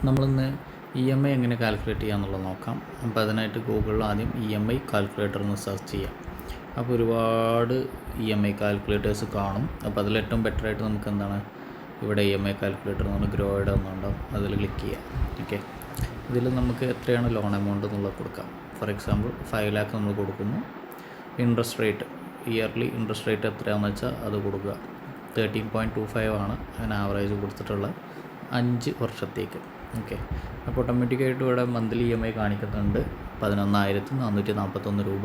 നമ്മളിന്ന് EMI എങ്ങനെ calculate ചെയ്യാമെന്നുള്ളത് നോക്കാം. അപ്പോൾ അതിനായിട്ട് ഗൂഗിളിൽ ആദ്യം EMI കാൽക്കുലേറ്റർ എന്ന് സെർച്ച് ചെയ്യാം. അപ്പോൾ ഒരുപാട് EMI കാൽക്കുലേറ്റേഴ്സ് കാണും. അപ്പോൾ അതിൽ ഏറ്റവും ബെറ്ററായിട്ട് നമുക്ക് എന്താണ് ഇവിടെ EMI കാൽക്കുലേറ്റർ എന്ന് പറഞ്ഞാൽ ഗ്രോയുടെ ഒന്നുണ്ടാവും, അതിൽ ക്ലിക്ക് ചെയ്യാം. ഓക്കെ, ഇതിൽ നമുക്ക് എത്രയാണ് ലോൺ എമൗണ്ട് എന്നുള്ളത് കൊടുക്കാം. ഫോർ എക്സാമ്പിൾ 5 lakh നമ്മൾ കൊടുക്കുന്നു. Interest rate, yearly interest rate എത്രയാണെന്ന് വെച്ചാൽ അത് കൊടുക്കുക. 13.25 ആണ് അതിന് ആവറേജ് കൊടുത്തിട്ടുള്ള 5 വർഷത്തേക്ക്. ഓക്കെ, അപ്പോൾ ഓട്ടോമാറ്റിക്കായിട്ട് ഇവിടെ മന്ത്ലി EMI കാണിക്കുന്നുണ്ട് 11,441 രൂപ.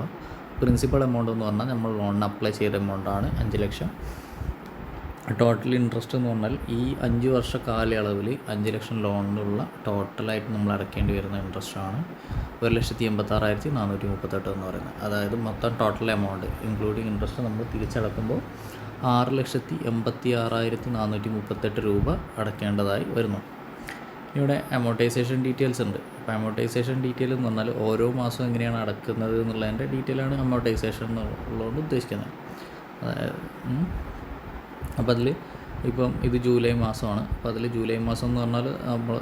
പ്രിൻസിപ്പൽ എമൗണ്ട് എന്ന് പറഞ്ഞാൽ നമ്മൾ ലോണിന് അപ്ലൈ ചെയ്ത എമൗണ്ടാണ് 5 ലക്ഷം. ടോട്ടൽ ഇൻട്രസ്റ്റ് എന്ന് പറഞ്ഞാൽ ഈ 5 വർഷ കാലയളവിൽ 5 ലക്ഷം ലോണിനുള്ള ടോട്ടലായിട്ട് നമ്മൾ അടയ്ക്കേണ്ടി വരുന്ന ഇൻട്രസ്റ്റാണ് 1,86,438 എന്ന് പറയുന്നത്. അതായത് മൊത്തം ടോട്ടൽ എമൗണ്ട് ഇൻക്ലൂഡിങ് ഇൻട്രസ്റ്റ് നമ്മൾ തിരിച്ചടക്കുമ്പോൾ 6,86,438 രൂപ അടയ്ക്കേണ്ടതായി വരുന്നു. ഇവിടെ അമോർട്ടൈസേഷൻ ഡീറ്റെയിൽസ് ഉണ്ട്. അപ്പോൾ അമോർട്ടൈസേഷൻ ഡീറ്റെയിൽ എന്ന് പറഞ്ഞാൽ ഓരോ മാസവും എങ്ങനെയാണ് അടക്കുന്നത് എന്നുള്ളതിൻ്റെ ഡീറ്റെയിലാണ് അമോർട്ടൈസേഷൻ എന്നുള്ളതുകൊണ്ട് ഉദ്ദേശിക്കുന്നത്. അതായത് അപ്പോൾ അതിൽ ഇപ്പം ഇത് ജൂലൈ മാസമാണ്. അപ്പോൾ അതിൽ ജൂലൈ മാസം എന്ന് പറഞ്ഞാൽ നമ്മൾ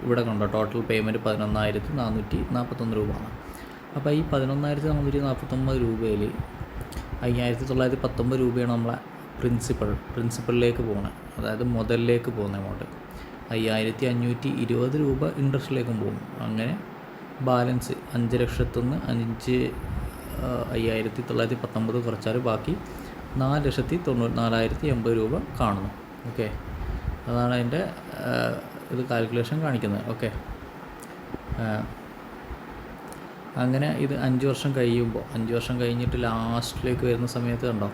ഇവിടെ കണ്ടോ ടോട്ടൽ പേയ്മെൻറ്റ് 11,441 രൂപയാണ്. അപ്പോൾ ഈ 11,441 രൂപയിൽ 5,919 രൂപയാണ് നമ്മളെ പ്രിൻസിപ്പളിലേക്ക് പോകുന്നത്, അതായത് മുതലിലേക്ക് പോകുന്ന എമൗണ്ട്. 5,520 രൂപ ഇൻട്രസ്റ്റിലേക്കും പോകും. അങ്ങനെ ബാലൻസ് 5 ലക്ഷത്തുനിന്ന് 5,919 കുറച്ചാൽ ബാക്കി 4,94,080 രൂപ കാണുന്നു. ഓക്കെ, അതാണ് അതിൻ്റെ ഇത് കാൽക്കുലേഷൻ കാണിക്കുന്നത്. ഓക്കെ, അങ്ങനെ ഇത് 5 വർഷം കഴിയുമ്പോൾ 5 വർഷം കഴിഞ്ഞിട്ട് ലാസ്റ്റിലേക്ക് വരുന്ന സമയത്ത് കണ്ടോ,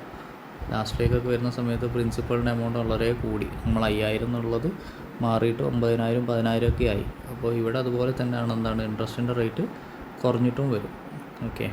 ലാസ്റ്റിലേക്കൊക്കെ വരുന്ന സമയത്ത് പ്രിൻസിപ്പളിൻ്റെ എമൗണ്ട് വളരെ കൂടി. നമ്മൾ 5,000 എന്നുള്ളത് മാറിയിട്ട് 9,000 10,000 ഒക്കെ ആയി. അപ്പോൾ ഇവിടെ അതുപോലെ തന്നെയാണ് എന്താണ് ഇൻട്രസ്റ്റിൻ്റെ റേറ്റ് കുറഞ്ഞിട്ടും വരും. ഓക്കെ.